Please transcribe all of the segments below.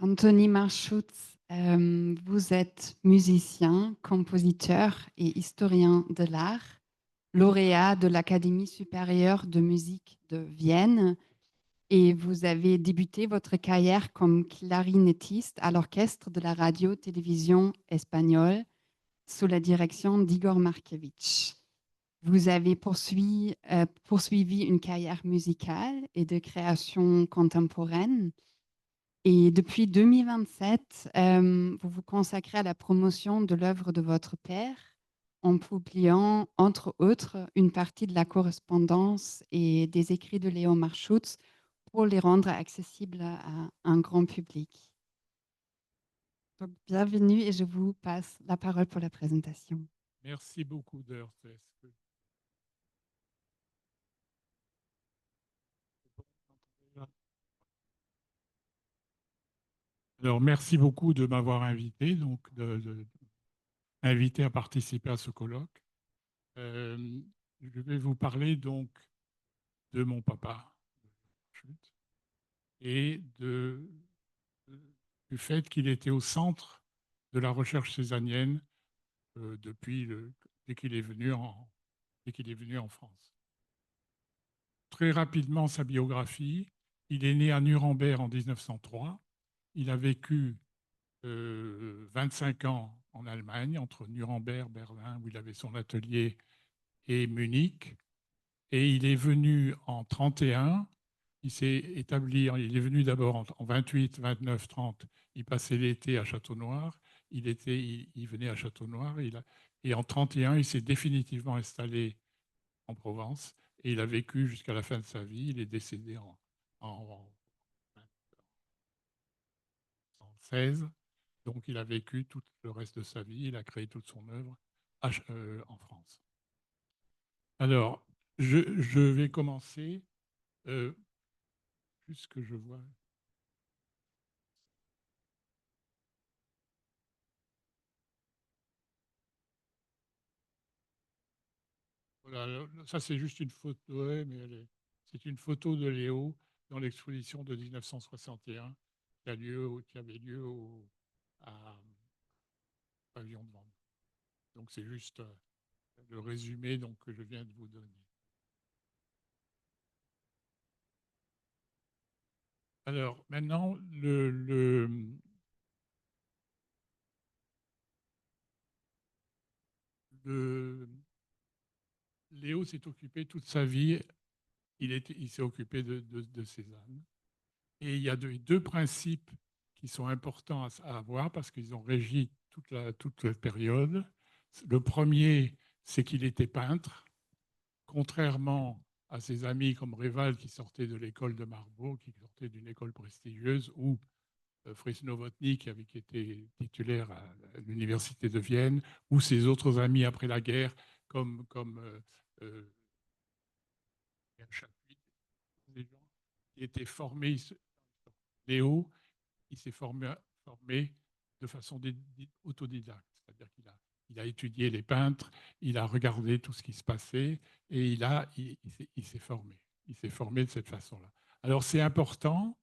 Anthony Marschutz, vous êtes musicien, compositeur et historien de l'art, lauréat de l'Académie supérieure de musique de Vienne et vous avez débuté votre carrière comme clarinettiste à l'orchestre de la radio-télévision espagnole sous la direction d'Igor Markevitch. Vous avez poursuivi une carrière musicale et de création contemporaine. Et depuis 2027, vous vous consacrez à la promotion de l'œuvre de votre père en publiant, entre autres, une partie de la correspondance et des écrits de Léo Marschutz pour les rendre accessibles à un grand public. Donc, bienvenue et je vous passe la parole pour la présentation. Merci beaucoup, Dirk. Alors, merci beaucoup de m'avoir invité, donc invité à participer à ce colloque. Euh, je vais vous parler donc de mon papa et du fait qu'il était au centre de la recherche césanienne dès qu'il est venu en France. Très rapidement, sa biographie. Il est né à Nuremberg en 1903. Il a vécu 25 ans en Allemagne, entre Nuremberg, Berlin, où il avait son atelier, et Munich. Et il est venu en 31. Il s'est établi, il est venu d'abord en 28, 29, 30. Il passait l'été à Château-Noir. Il venait à Château-Noir. Et en 31, il s'est définitivement installé en Provence. Et il a vécu jusqu'à la fin de sa vie. Il est décédé en 16. Donc, il a vécu tout le reste de sa vie, il a créé toute son œuvre en France. Alors, je vais commencer, puisque je vois. Voilà, ça, c'est juste une photo, ouais, mais c'est une photo de Léo dans l'exposition de 1961 qui avait lieu à Pavillon de Vente. Donc, c'est juste le résumé donc, que je viens de vous donner. Alors, maintenant, le Léo s'est occupé toute sa vie, il s'est occupé de Cézanne. Et il y a deux principes qui sont importants à avoir parce qu'ils ont régi toute la période. Le premier, c'est qu'il était peintre, contrairement à ses amis comme Réval qui sortait de l'école de Marbourg, qui sortait d'une école prestigieuse, ou Fritz Nowotny qui avait été titulaire à l'université de Vienne, ou ses autres amis après la guerre comme euh, Chapuis, des gens qui étaient formés. Léo, il s'est formé de façon autodidacte, c'est-à-dire il a étudié les peintres, il a regardé tout ce qui se passait et il s'est formé. Il s'est formé de cette façon-là. Alors c'est important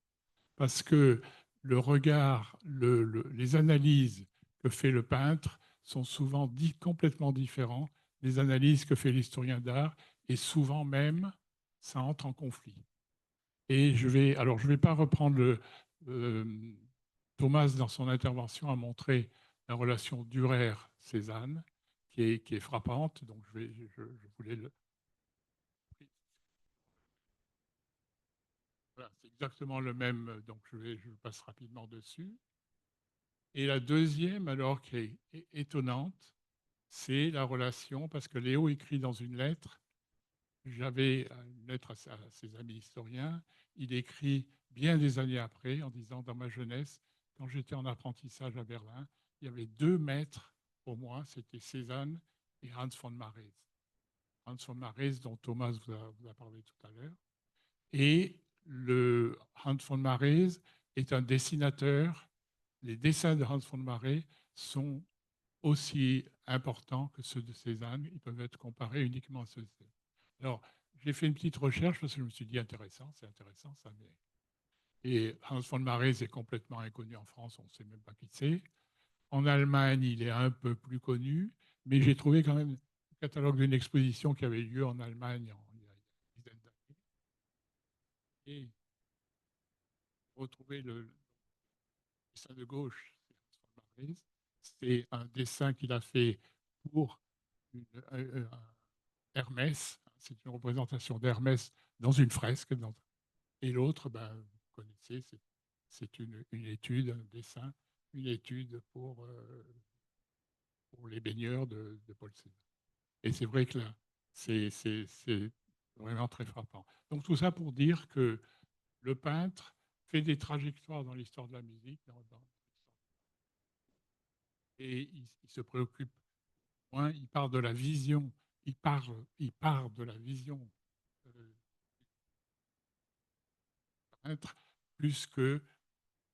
parce que le regard, les analyses que fait le peintre sont souvent complètement différents des analyses que fait l'historien d'art et souvent même ça entre en conflit. Et je vais pas reprendre euh, Thomas dans son intervention a montré la relation Dürer-Cézanne qui est frappante. Donc je voulais le. Voilà, c'est exactement le même. Donc je passe rapidement dessus. Et la deuxième, alors qui est étonnante, c'est la relation parce que Léo écrit dans une lettre. J'avais une lettre à ses amis historiens. Il écrit bien des années après en disant, dans ma jeunesse, quand j'étais en apprentissage à Berlin, il y avait deux maîtres pour moi, c'était Cézanne et Hans von Marez. Hans von Marez, dont Thomas vous a parlé tout à l'heure. Et le Hans von Marez est un dessinateur. Les dessins de Hans von Marez sont aussi importants que ceux de Cézanne. Ils peuvent être comparés uniquement à ceux de Cézanne. Alors, j'ai fait une petite recherche parce que je me suis dit intéressant, c'est intéressant ça. Et Hans von Marées est complètement inconnu en France, on ne sait même pas qui c'est. En Allemagne, il est un peu plus connu, mais j'ai trouvé quand même le catalogue d'une exposition qui avait lieu en Allemagne il y a une dizaine d'années. Et retrouver le dessin de gauche, c'est Hans von Marées. C'est un dessin qu'il a fait pour un Hermès. C'est une représentation d'Hermès dans une fresque. Et l'autre, ben, vous connaissez, c'est une étude, un dessin, une étude pour les baigneurs de Paul Cézanne. Et c'est vrai que là, c'est vraiment très frappant. Donc tout ça pour dire que le peintre fait des trajectoires dans l'histoire de la musique, et il se préoccupe moins, il part de la vision, il part de la vision du peintre plus que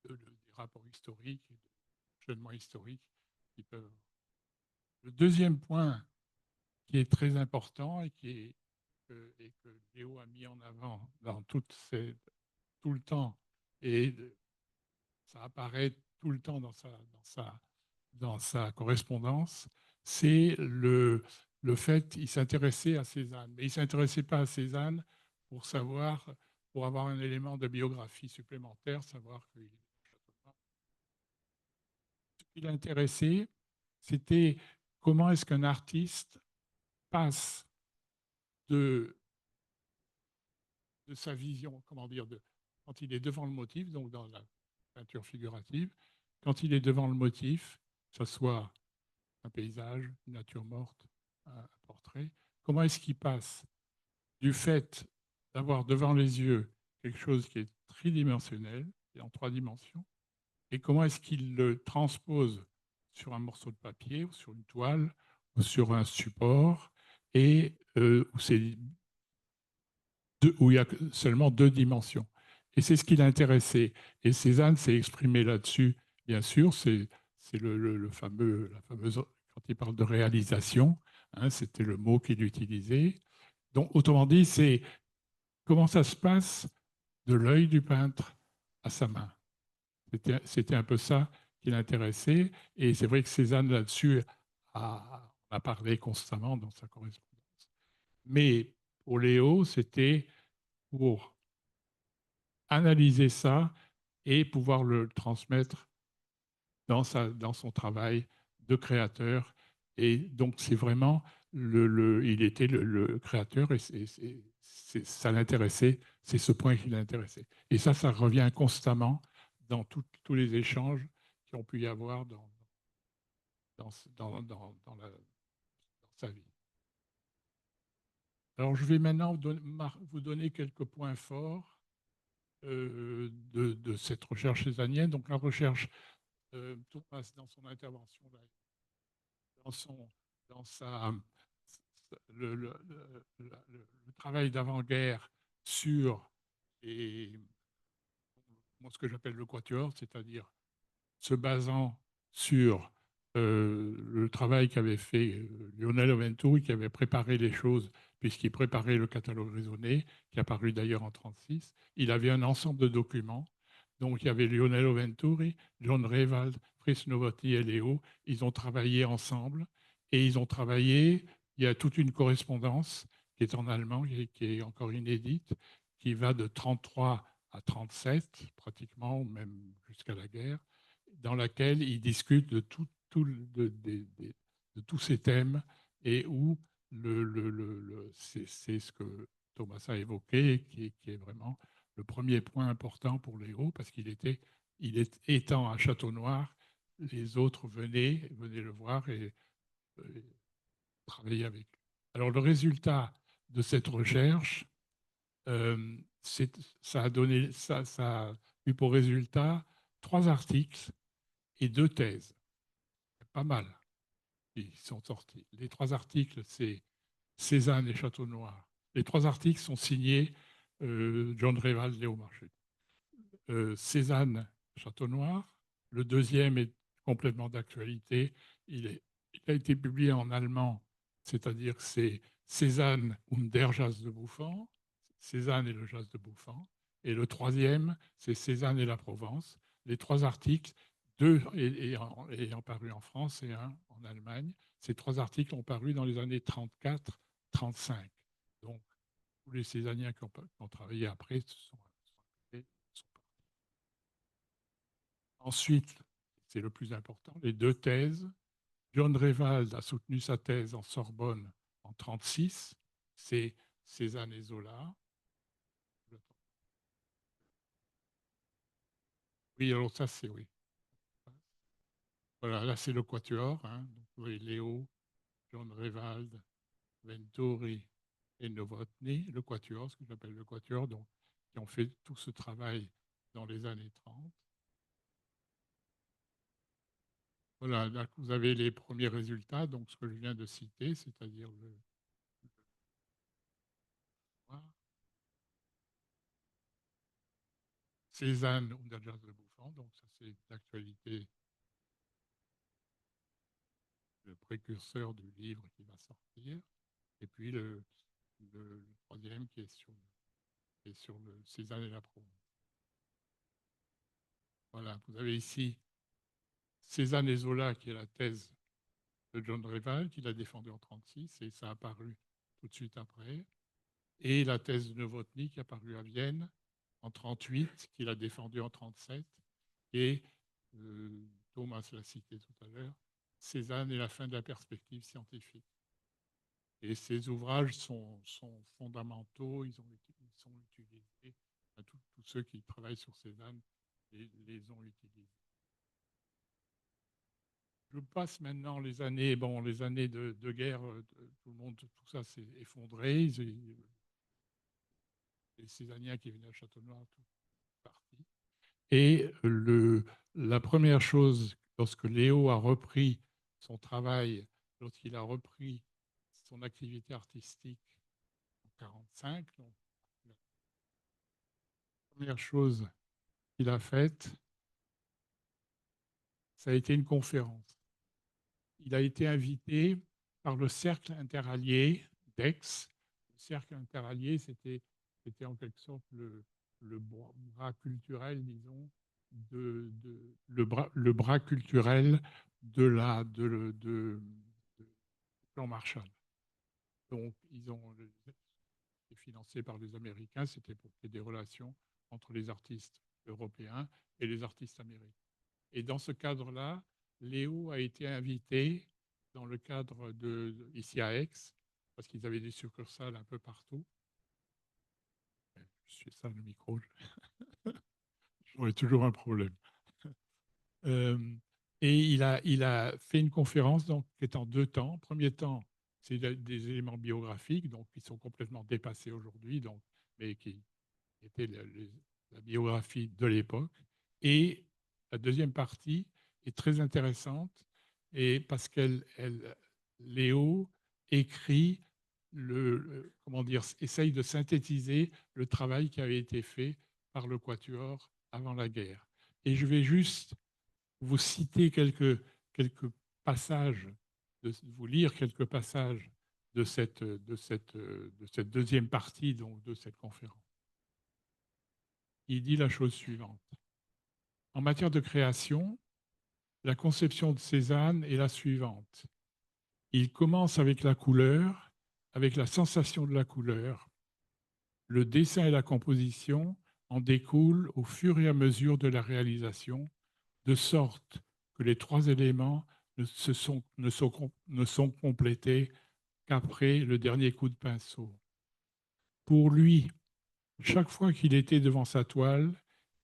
des rapports historiques, des enchaînements historiques qui peuvent. Le deuxième point qui est très important et que Léo a mis en avant dans tout le temps, et ça apparaît tout le temps dans sa correspondance, c'est le fait qu'il s'intéressait à Cézanne. Mais il ne s'intéressait pas à Cézanne pour savoir, pour avoir un élément de biographie supplémentaire, savoir qu'il est châteaunois. Ce qui l'intéressait, c'était comment est-ce qu'un artiste passe de sa vision, comment dire, quand il est devant le motif, donc dans la peinture figurative, quand il est devant le motif, que ce soit un paysage, une nature morte, un portrait, comment est-ce qu'il passe du fait d'avoir devant les yeux quelque chose qui est tridimensionnel, et en trois dimensions, et comment est-ce qu'il le transpose sur un morceau de papier, ou sur une toile, ou sur un support, et où c'est où il y a seulement deux dimensions. Et c'est ce qui l'intéressait. Et Cézanne s'est exprimé là-dessus, bien sûr, c'est le fameux, la fameuse, quand il parle de réalisation, hein, c'était le mot qu'il utilisait. Donc, autrement dit, c'est comment ça se passe de l'œil du peintre à sa main. C'était un peu ça qui l'intéressait. Et c'est vrai que Cézanne, là-dessus, a parlé constamment dans sa correspondance. Mais pour Léo, c'était pour analyser ça et pouvoir le transmettre dans son travail de créateur. Et donc, c'est vraiment, il était le créateur et ça l'intéressait, c'est ce point qui l'intéressait. Et ça revient constamment dans tous les échanges qui ont pu y avoir dans sa vie. Alors, je vais maintenant vous donner quelques points forts de cette recherche césanienne. Donc, la recherche, Thomas, dans son intervention, dans, son, dans sa, le travail d'avant-guerre sur ce que j'appelle le quatuor, c'est-à-dire se basant sur le travail qu'avait fait Lionel Oventuri, qui avait préparé les choses, puisqu'il préparait le catalogue raisonné, qui a paru d'ailleurs en 1936. Il avait un ensemble de documents. Donc, il y avait Lionel Oventuri, John Rewald, Fritz Novotny et Léo. Ils ont travaillé ensemble et ils ont travaillé. Il y a toute une correspondance qui est en allemand, qui est encore inédite, qui va de 1933 à 1937, pratiquement, même jusqu'à la guerre, dans laquelle il discute de tous ces thèmes et où c'est ce que Thomas a évoqué, qui est vraiment le premier point important pour Léo, parce étant à Château-Noir, les autres venaient le voir et travailler avec lui. Alors le résultat de cette recherche, euh, ça a eu pour résultat 3 articles et 2 thèses. C'est pas mal. Ils sont sortis. Les 3 articles, c'est Cézanne et Château-Noir. Les 3 articles sont signés John Rewald, Léo Marchais. Cézanne, Château-Noir. Le deuxième est complètement d'actualité. Il a été publié en allemand, c'est-à-dire que c'est Cézanne und der Jazz de Buffon, Cézanne et le jazz de Buffon. Et le troisième, c'est Cézanne et la Provence. Les trois articles, deux ayant paru en France et un en Allemagne. Ces trois articles ont paru dans les années 34-35. Donc, tous les Cézanniens qui ont travaillé après sont partis. Ensuite, c'est le plus important, les deux thèses. John Revald a soutenu sa thèse en Sorbonne en 1936. C'est Cézanne et Zola. Oui, alors ça, c'est oui. Voilà, là, c'est le quatuor. Hein. Donc, vous voyez Léo, John Revald, Venturi et Novotny, le quatuor, ce que j'appelle le quatuor, donc, qui ont fait tout ce travail dans les années 30. Voilà, là, vous avez les premiers résultats, donc ce que je viens de citer, c'est-à-dire le Cézanne und der Jazz de Buffon, donc ça c'est d'actualité, le précurseur du livre qui va sortir, et puis le troisième qui est sur le Cézanne et la Provence. Voilà, vous avez ici Cézanne et Zola, qui est la thèse de John Revald, qu'il a défendue en 1936, et ça a apparu tout de suite après. Et la thèse de Novotny, qui a apparu à Vienne en 1938, qu'il a défendue en 1937. Et Thomas l'a cité tout à l'heure, Cézanne et la fin de la perspective scientifique. Et ces ouvrages sont fondamentaux, ils sont utilisés, tous ceux qui travaillent sur Cézanne les ont utilisés. Je passe maintenant les années, les années de guerre, tout le monde, tout ça s'est effondré. Les Cézanniens qui venaient à Châteaunois, tout parti. Et la première chose, lorsque Léo a repris son travail, lorsqu'il a repris son activité artistique en 1945, la première chose qu'il a faite, ça a été une conférence. Il a été invité par le Cercle interallié d'Aix. Le Cercle interallié, c'était en quelque sorte le bras culturel, disons, le bras culturel de plan Marshall. Donc, ils ont été financés par les Américains, c'était pour qu'il y ait des relations entre les artistes européens et les artistes américains. Et dans ce cadre-là, Léo a été invité dans le cadre ici à Aix, parce qu'ils avaient des succursales un peu partout. Je suis ça le micro, j'aurais toujours un problème. Et il a fait une conférence donc, qui est en deux temps. Premier temps, c'est des éléments biographiques, donc qui sont complètement dépassés aujourd'hui, mais qui étaient la biographie de l'époque. Et la deuxième partie est très intéressante, et parce Léo écrit comment dire, essaye de synthétiser le travail qui avait été fait par le Quatuor avant la guerre. Et je vais juste vous citer quelques passages, vous lire quelques passages de cette deuxième partie donc, de cette conférence. Il dit la chose suivante. En matière de création, la conception de Cézanne est la suivante. Il commence avec la couleur, avec la sensation de la couleur. Le dessin et la composition en découlent au fur et à mesure de la réalisation, de sorte que les trois éléments ne sont complétés qu'après le dernier coup de pinceau. Pour lui, chaque fois qu'il était devant sa toile,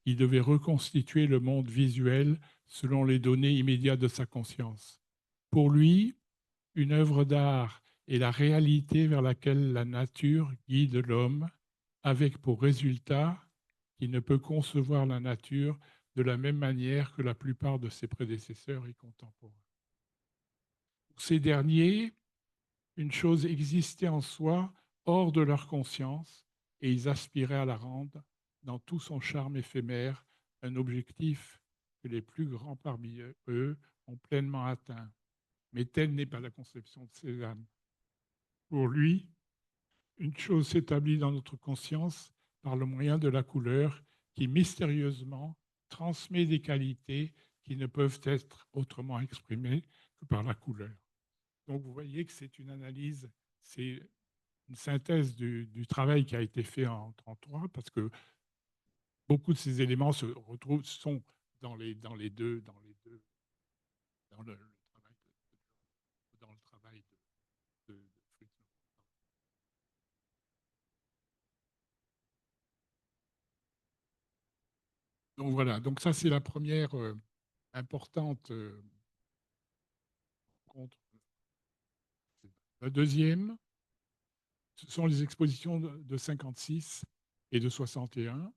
il devait reconstituer le monde visuel selon les données immédiates de sa conscience. Pour lui, une œuvre d'art est la réalité vers laquelle la nature guide l'homme, avec pour résultat qu'il ne peut concevoir la nature de la même manière que la plupart de ses prédécesseurs et contemporains. Pour ces derniers, une chose existait en soi hors de leur conscience et ils aspiraient à la rendre, dans tout son charme éphémère, un objectif que les plus grands parmi eux ont pleinement atteint. Mais telle n'est pas la conception de Cézanne. Pour lui, une chose s'établit dans notre conscience par le moyen de la couleur qui mystérieusement transmet des qualités qui ne peuvent être autrement exprimées que par la couleur. Donc vous voyez que c'est une analyse, c'est une synthèse du travail qui a été fait en 1933, parce que beaucoup de ces éléments se retrouvent, sont dans les deux, dans le travail dans le travail de Fritz. Donc voilà, donc ça c'est la première importante rencontre. La deuxième, ce sont les expositions de 56 et de 61.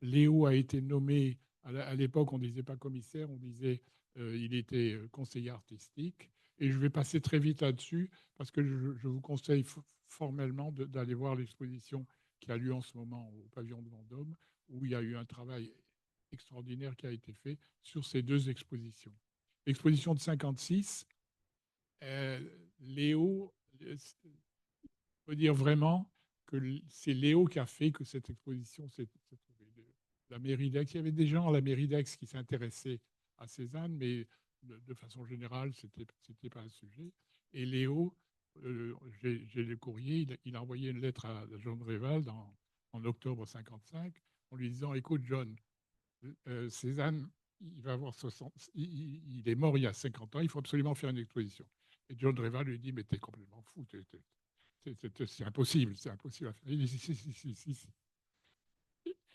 Léo a été nommé, à l'époque on ne disait pas commissaire, on disait il était conseiller artistique. Et je vais passer très vite là-dessus parce que je vous conseille formellement d'aller voir l'exposition qui a lieu en ce moment au pavillon de Vendôme, où il y a eu un travail extraordinaire qui a été fait sur ces deux expositions. L'exposition de 56, Léo, faut dire vraiment que c'est Léo qui a fait que cette exposition s'est trouvée. La mairie d'Aix, il y avait des gens à la mairie d'Aix qui s'intéressaient à Cézanne, mais de façon générale, c'était pas un sujet. Et Léo, j'ai le courrier, il a envoyé une lettre à John Réval en octobre 55 en lui disant: écoute, John, Cézanne, il va avoir 60, il est mort il y a 50 ans, il faut absolument faire une exposition. Et John Réval lui dit: mais t'es complètement fou, c'est impossible, c'est impossible à faire. Il dit: si.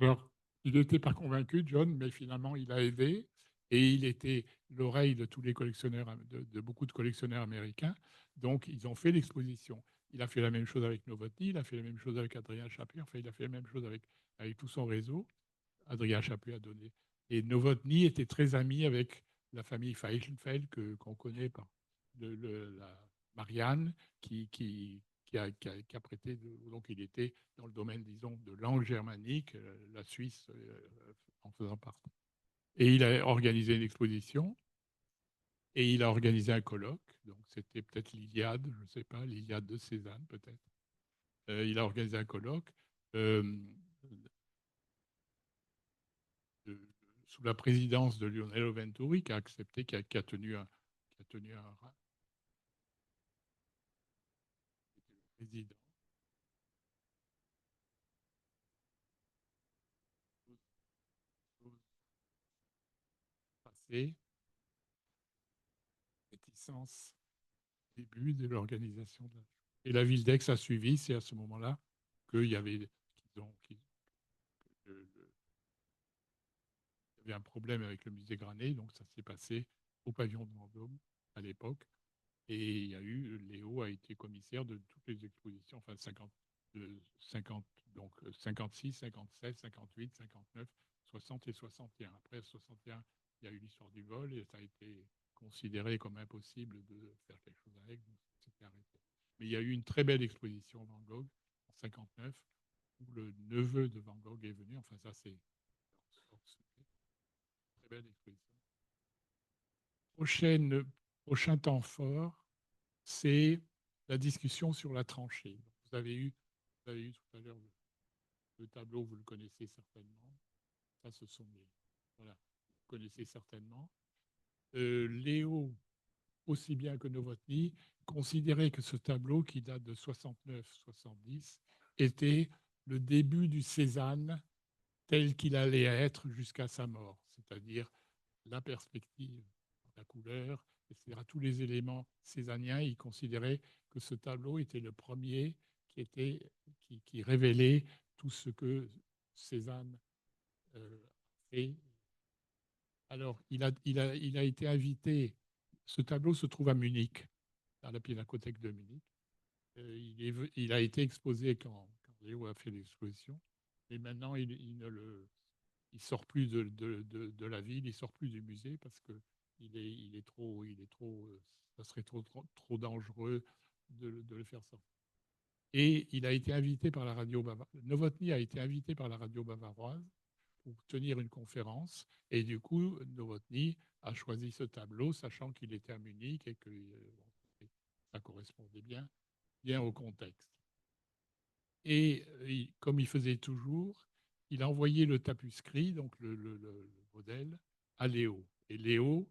Alors, il n'était pas convaincu, John, mais finalement, il a aidé et il était l'oreille de tous les collectionneurs, de beaucoup de collectionneurs américains. Donc, ils ont fait l'exposition. Il a fait la même chose avec Novotny, il a fait la même chose avec Adrien Chapuis, enfin, il a fait la même chose avec tout son réseau. Adrien Chapuis a donné. Et Novotny était très ami avec la famille Feichenfeld, qu'on connaît par la Marianne, qui a prêté. Donc, il était dans le domaine, disons, de langue germanique, la Suisse en faisant partie. Et il a organisé une exposition et il a organisé un colloque. Donc, c'était peut-être l'Iliade, je ne sais pas, l'Iliade de Cézanne, peut-être. Il a organisé un colloque. Euh, de, sous la présidence de Lionel Venturi, qui a accepté, qui a tenu un président passé, réticence, début de l'organisation de la. Et la ville d'Aix a suivi, c'est à ce moment-là qu'il y avait, il y avait un problème avec le musée Granet, donc ça s'est passé au pavillon de Vendôme à l'époque. Et il y a eu, Léo a été commissaire de toutes les expositions, enfin 50, donc 56, 57, 58, 59, 60 et 61. Après 61, il y a eu l'histoire du vol et ça a été considéré comme impossible de faire quelque chose avec, donc c'était arrêté. Mais il y a eu une très belle exposition Van Gogh en 59 où le neveu de Van Gogh est venu. Enfin, ça, c'est très belle exposition. Prochain temps fort, c'est la discussion sur la tranchée. Vous avez eu tout à l'heure le tableau, vous le connaissez certainement. Ça, ce sont les. Voilà, vous connaissez certainement. Léo, aussi bien que Novotny, considérait que ce tableau, qui date de 69-70, était le début du Cézanne tel qu'il allait être jusqu'à sa mort, c'est-à-dire la perspective, la couleur, etc. Tous les éléments cézanniens, il considérait que ce tableau était le premier qui révélait tout ce que Cézanne fait. Alors, il a été invité. Ce tableau se trouve à Munich, à la Pinacothèque de Munich. Il a été exposé quand Léo a fait l'exposition. Et maintenant, il sort plus de la ville, il sort plus du musée parce que ça serait trop dangereux de le faire sortir. Et il a été invité par la radio bavaroise. Novotny a été invité par la radio bavaroise pour tenir une conférence. Et du coup, Novotny a choisi ce tableau, sachant qu'il était à Munich et que ça correspondait bien au contexte. Et comme il faisait toujours, il a envoyé le tapuscrit, donc le modèle, à Léo. Et Léo,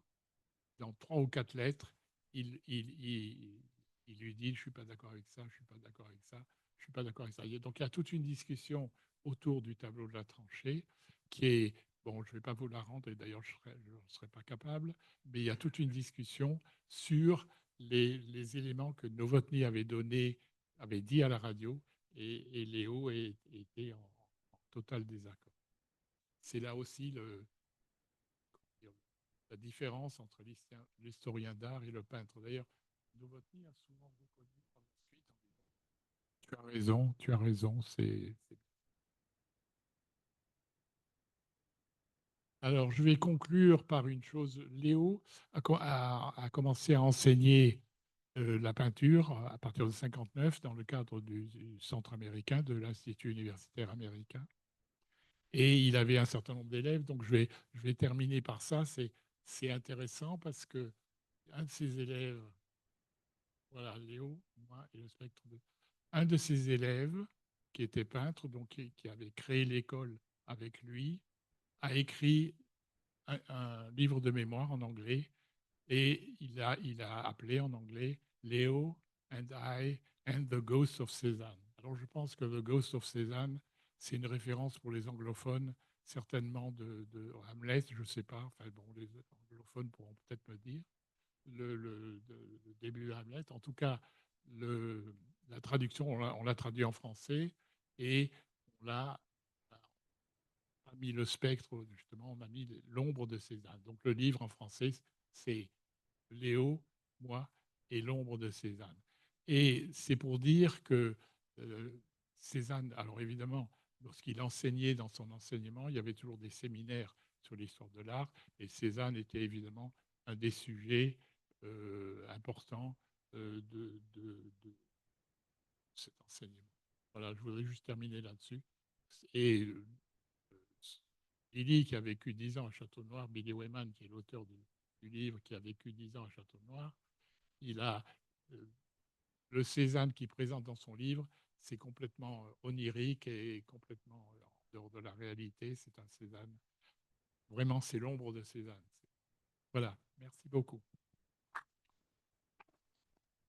dans 3 ou 4 lettres, il lui dit: je ne suis pas d'accord avec ça, je ne suis pas d'accord avec ça, je ne suis pas d'accord avec ça. Donc il y a toute une discussion autour du tableau de la tranchée qui est, bon, je ne vais pas vous la rendre, et d'ailleurs je ne serais pas capable, mais il y a toute une discussion sur les éléments que Novotny avait donnés, avait dit à la radio, et Léo était en total désaccord. C'est là aussi la différence entre l'historien d'art et le peintre. D'ailleurs, Novotny a souvent reconnu par la suite en disant: tu as raison, Alors, je vais conclure par une chose. Léo a commencé à enseigner la peinture à partir de 1959 dans le cadre du Centre américain, de l'Institut universitaire américain. Et il avait un certain nombre d'élèves. Donc, je vais terminer par ça. C'est intéressant parce que un de ses élèves, voilà, Léo, moi et le spectre de... Un de ses élèves, qui était peintre, donc qui avait créé l'école avec lui, a écrit un livre de mémoire en anglais, et il a appelé en anglais Léo and I and the Ghost of Cézanne. Alors je pense que The Ghost of Cézanne, c'est une référence pour les anglophones, certainement de Hamlet, je ne sais pas, enfin bon, les anglophones pourront peut-être me dire le début de Hamlet. En tout cas, la traduction, on l'a traduit en français, et on l'a mis le spectre, justement, on a mis l'ombre de Cézanne. Donc le livre en français, c'est Léo, moi et l'ombre de Cézanne. Et c'est pour dire que Cézanne, alors évidemment, lorsqu'il enseignait dans son enseignement, il y avait toujours des séminaires sur l'histoire de l'art, et Cézanne était évidemment un des sujets importants de cet enseignement. Voilà, je voudrais juste terminer là-dessus. Et Billy, qui a vécu 10 ans à Château-Noir, Billy Wayman, qui est l'auteur du livre, qui a vécu 10 ans à Château-Noir, il a le Cézanne qu'il présente dans son livre, c'est complètement onirique et complètement en dehors de la réalité. C'est un Cézanne. Vraiment, c'est l'ombre de Cézanne. Voilà, merci beaucoup.